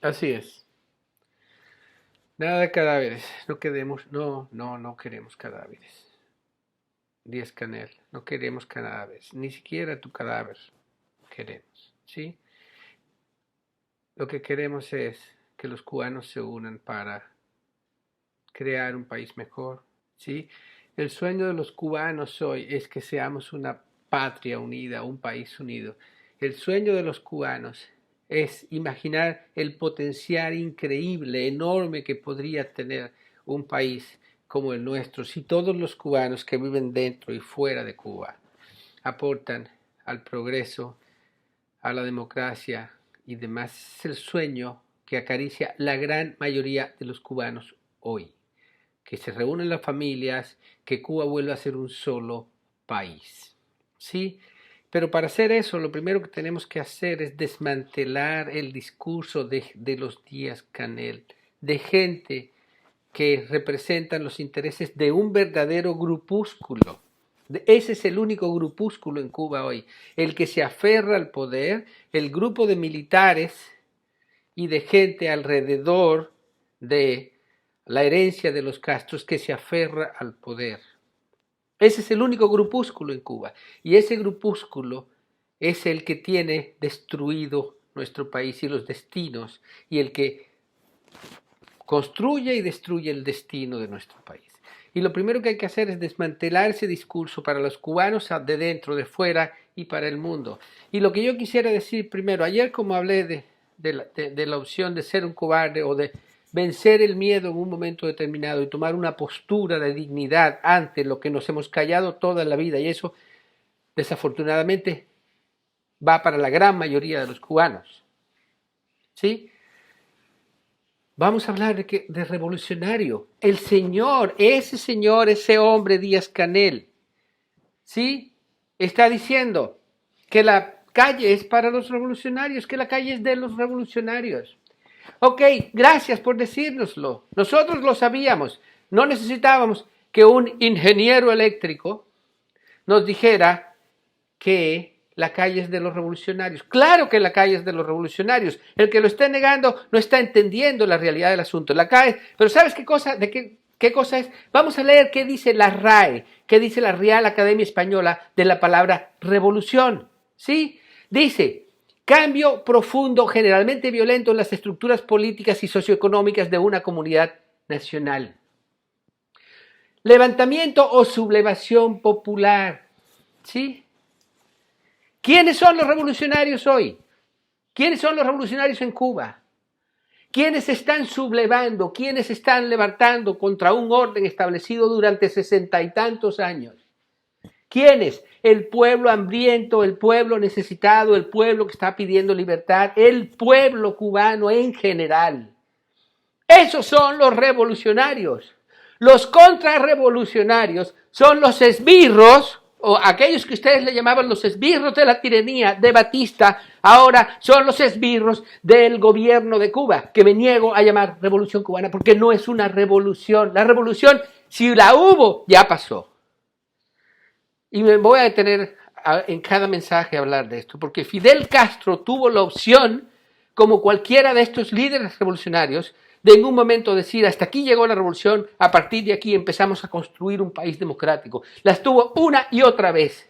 Así es. Nada de cadáveres. No queremos cadáveres. Díaz-Canel, no queremos cadáveres. Ni siquiera tu cadáver queremos. ¿Sí? Lo que queremos es que los cubanos se unan para crear un país mejor. ¿Sí? El sueño de los cubanos hoy es que seamos una patria unida, un país unido. El sueño de los cubanos es imaginar el potencial increíble, enorme que podría tener un país como el nuestro si todos los cubanos que viven dentro y fuera de Cuba aportan al progreso, a la democracia y demás. Es el sueño que acaricia la gran mayoría de los cubanos hoy. Que se reúnen las familias, que Cuba vuelva a ser un solo país. ¿Sí? Pero para hacer eso, lo primero que tenemos que hacer es desmantelar el discurso de los Díaz-Canel, de gente que representan los intereses de un verdadero grupúsculo. Ese es el único grupúsculo en Cuba hoy, el que se aferra al poder, el grupo de militares y de gente alrededor de la herencia de los Castros que se aferra al poder. Ese es el único grupúsculo en Cuba. Y ese grupúsculo es el que tiene destruido nuestro país y los destinos, y el que construye y destruye el destino de nuestro país. Y lo primero que hay que hacer es desmantelar ese discurso para los cubanos de dentro, de fuera y para el mundo. Y lo que yo quisiera decir primero, ayer como hablé de la opción de ser un cobarde o de vencer el miedo en un momento determinado y tomar una postura de dignidad ante lo que nos hemos callado toda la vida, y eso desafortunadamente va para la gran mayoría de los cubanos. ¿Sí? Vamos a hablar de revolucionario. El señor, ese hombre Díaz-Canel, ¿sí? Está diciendo que la calle es para los revolucionarios, que la calle es de los revolucionarios. Ok, gracias por decírnoslo. Nosotros lo sabíamos. No necesitábamos que un ingeniero eléctrico nos dijera que la calle es de los revolucionarios. Claro que la calle es de los revolucionarios. El que lo esté negando no está entendiendo la realidad del asunto. La calle, pero ¿sabes qué cosa? ¿Qué cosa es? Vamos a leer qué dice la RAE, qué dice la Real Academia Española de la palabra revolución. ¿Sí? Dice: cambio profundo, generalmente violento en las estructuras políticas y socioeconómicas de una comunidad nacional. Levantamiento o sublevación popular. ¿Sí? ¿Quiénes son los revolucionarios hoy? ¿Quiénes son los revolucionarios en Cuba? ¿Quiénes están sublevando? ¿Quiénes están levantando contra un orden establecido durante 60 y tantos años? ¿Quiénes? El pueblo hambriento, el pueblo necesitado, el pueblo que está pidiendo libertad, el pueblo cubano en general. Esos son los revolucionarios. Los contrarrevolucionarios son los esbirros, o aquellos que ustedes le llamaban los esbirros de la tiranía de Batista, ahora son los esbirros del gobierno de Cuba, que me niego a llamar revolución cubana porque no es una revolución. La revolución, si la hubo, ya pasó. Y me voy a detener en cada mensaje a hablar de esto, porque Fidel Castro tuvo la opción, como cualquiera de estos líderes revolucionarios, de en un momento decir: hasta aquí llegó la revolución, a partir de aquí empezamos a construir un país democrático. Las tuvo una y otra vez,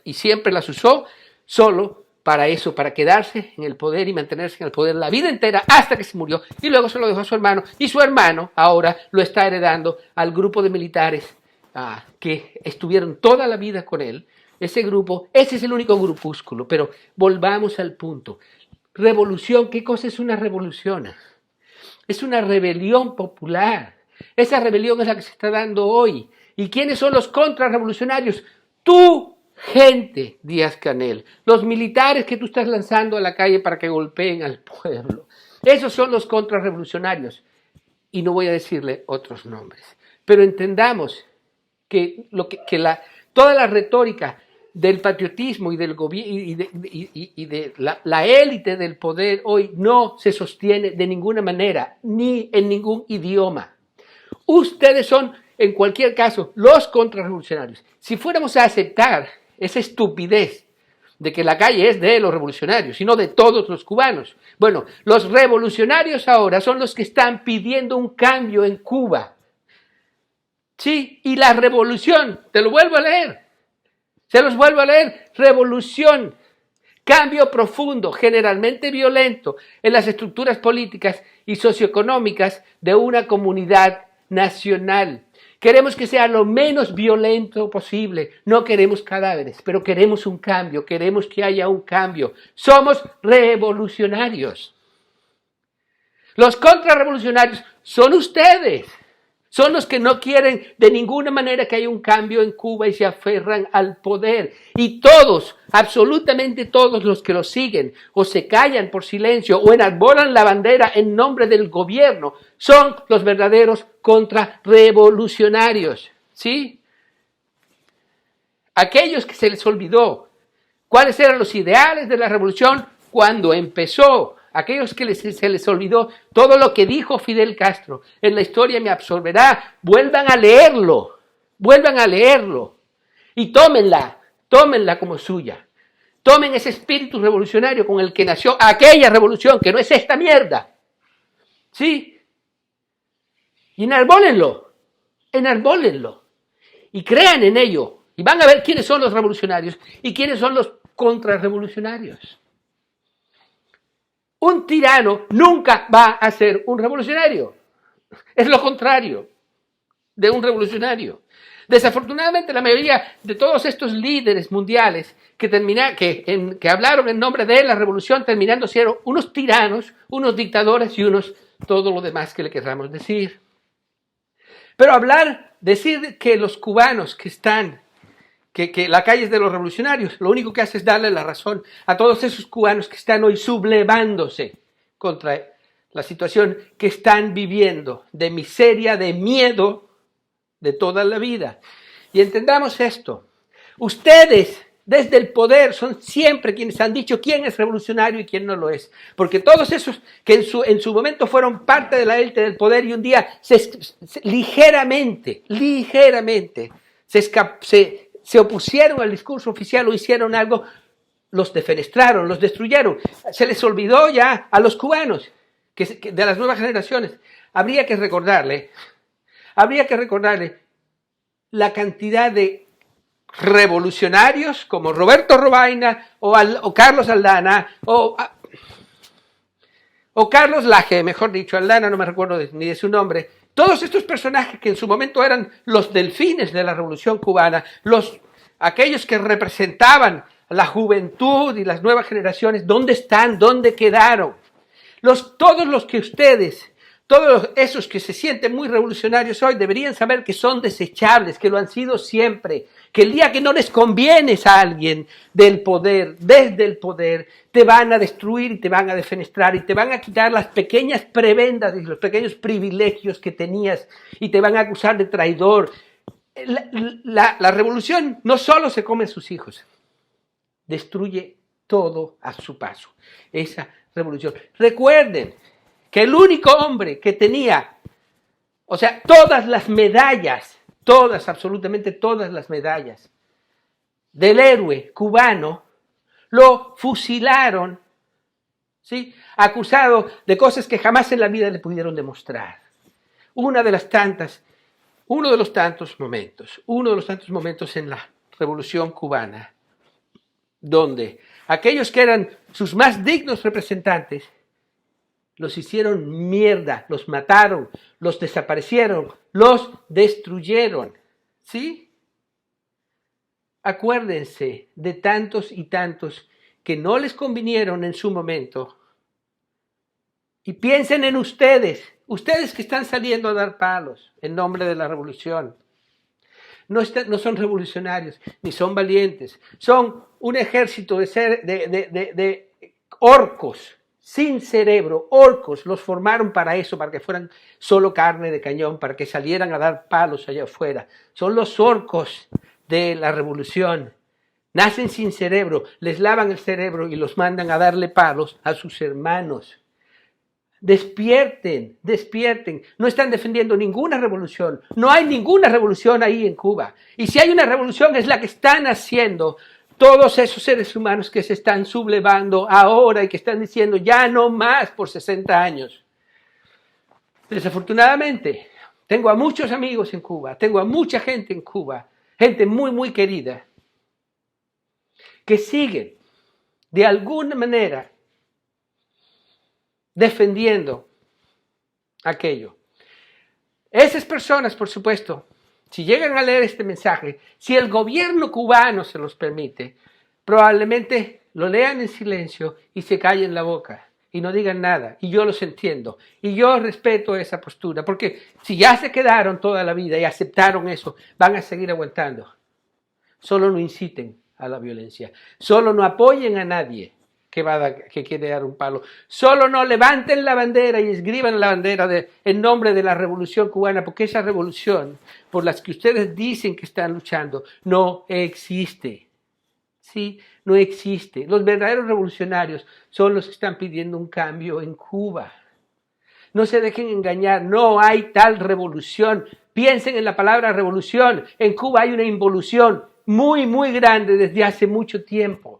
y siempre las usó solo para eso, para quedarse en el poder y mantenerse en el poder la vida entera hasta que se murió, y luego se lo dejó a su hermano, y su hermano ahora lo está heredando al grupo de militares que estuvieron toda la vida con él. Ese grupo, ese es el único grupúsculo. Pero volvamos al punto. Revolución, ¿qué cosa es una revolución? Es una rebelión popular. Esa rebelión es la que se está dando hoy. ¿Y quiénes son los contrarrevolucionarios? Tú, gente, Díaz-Canel. Los militares que tú estás lanzando a la calle para que golpeen al pueblo. Esos son los contrarrevolucionarios. Y no voy a decirle otros nombres. Pero entendamos que toda la retórica del patriotismo y del gobierno y de la élite del poder hoy no se sostiene de ninguna manera, ni en ningún idioma. Ustedes son, en cualquier caso, los contrarrevolucionarios. Si fuéramos a aceptar esa estupidez de que la calle es de los revolucionarios, sino de todos los cubanos. Bueno, los revolucionarios ahora son los que están pidiendo un cambio en Cuba. Sí, y la revolución, te lo vuelvo a leer, se los vuelvo a leer, revolución, cambio profundo, generalmente violento, en las estructuras políticas y socioeconómicas de una comunidad nacional. Queremos que sea lo menos violento posible. No queremos cadáveres, pero queremos un cambio, queremos que haya un cambio. Somos revolucionarios. Los contrarrevolucionarios son ustedes. Son los que no quieren de ninguna manera que haya un cambio en Cuba y se aferran al poder. Y todos, absolutamente todos los que los siguen o se callan por silencio o enarbolan la bandera en nombre del gobierno son los verdaderos contrarrevolucionarios. ¿Sí? Aquellos que se les olvidó cuáles eran los ideales de la revolución cuando empezó. Aquellos que se les olvidó todo lo que dijo Fidel Castro, en la historia me absorberá, vuelvan a leerlo y tómenla como suya. Tomen ese espíritu revolucionario con el que nació aquella revolución, que no es esta mierda. ¿Sí? Y enarbólenlo. Y crean en ello. Y van a ver quiénes son los revolucionarios y quiénes son los contrarrevolucionarios. Un tirano nunca va a ser un revolucionario. Es lo contrario de un revolucionario. Desafortunadamente, la mayoría de todos estos líderes mundiales que hablaron en nombre de la revolución, terminando siendo unos tiranos, unos dictadores y unos todo lo demás que le queramos decir. Pero decir que los cubanos que están que la calle es de los revolucionarios, lo único que hace es darle la razón a todos esos cubanos que están hoy sublevándose contra la situación que están viviendo, de miseria, de miedo, de toda la vida. Y entendamos esto, ustedes desde el poder son siempre quienes han dicho quién es revolucionario y quién no lo es, porque todos esos que en su momento fueron parte de la élite del poder y un día ligeramente se opusieron al discurso oficial o hicieron algo, los defenestraron, los destruyeron. Se les olvidó ya a los cubanos, que de las nuevas generaciones. Habría que recordarle la cantidad de revolucionarios como Roberto Robaina o Carlos Aldana o Carlos Laje, mejor dicho, Aldana no me recuerdo ni de su nombre. Todos estos personajes que en su momento eran los delfines de la Revolución Cubana, aquellos que representaban la juventud y las nuevas generaciones, ¿dónde están? ¿Dónde quedaron? Todos esos que se sienten muy revolucionarios hoy deberían saber que son desechables, que lo han sido siempre, que el día que no les convienes a alguien del poder, desde el poder, te van a destruir y te van a defenestrar y te van a quitar las pequeñas prebendas y los pequeños privilegios que tenías y te van a acusar de traidor. La revolución no solo se come a sus hijos, destruye todo a su paso. Esa revolución. Recuerden que el único hombre que tenía, todas las medallas, absolutamente todas las medallas del héroe cubano, lo fusilaron, ¿sí? Acusado de cosas que jamás en la vida le pudieron demostrar. Uno de los tantos momentos en la Revolución Cubana, donde aquellos que eran sus más dignos representantes los hicieron mierda, los mataron, los desaparecieron, los destruyeron. ¿Sí? Acuérdense de tantos y tantos que no les convinieron en su momento. Y piensen en ustedes que están saliendo a dar palos en nombre de la revolución. No son revolucionarios, ni son valientes. Son un ejército de orcos, sin cerebro, orcos, los formaron para eso, para que fueran solo carne de cañón, para que salieran a dar palos allá afuera. Son los orcos de la revolución. Nacen sin cerebro, les lavan el cerebro y los mandan a darle palos a sus hermanos. Despierten. No están defendiendo ninguna revolución. No hay ninguna revolución ahí en Cuba. Y si hay una revolución es la que están haciendo todos esos seres humanos que se están sublevando ahora y que están diciendo ya no más por 60 años. Desafortunadamente, tengo a muchos amigos en Cuba, tengo a mucha gente en Cuba, gente muy, muy querida, que siguen de alguna manera defendiendo aquello. Esas personas, por supuesto, si llegan a leer este mensaje, si el gobierno cubano se los permite, probablemente lo lean en silencio y se callen la boca y no digan nada. Y yo los entiendo. Y yo respeto esa postura, porque si ya se quedaron toda la vida y aceptaron eso, van a seguir aguantando. Solo no inciten a la violencia. Solo no apoyen a nadie que quiere dar un palo. Solo no levanten la bandera y escriban la bandera en nombre de la revolución cubana, porque esa revolución por la que ustedes dicen que están luchando no existe. Sí, no existe. Los verdaderos revolucionarios son los que están pidiendo un cambio en Cuba. No se dejen engañar, no hay tal revolución. Piensen en la palabra revolución. En Cuba hay una involución muy, muy grande desde hace mucho tiempo.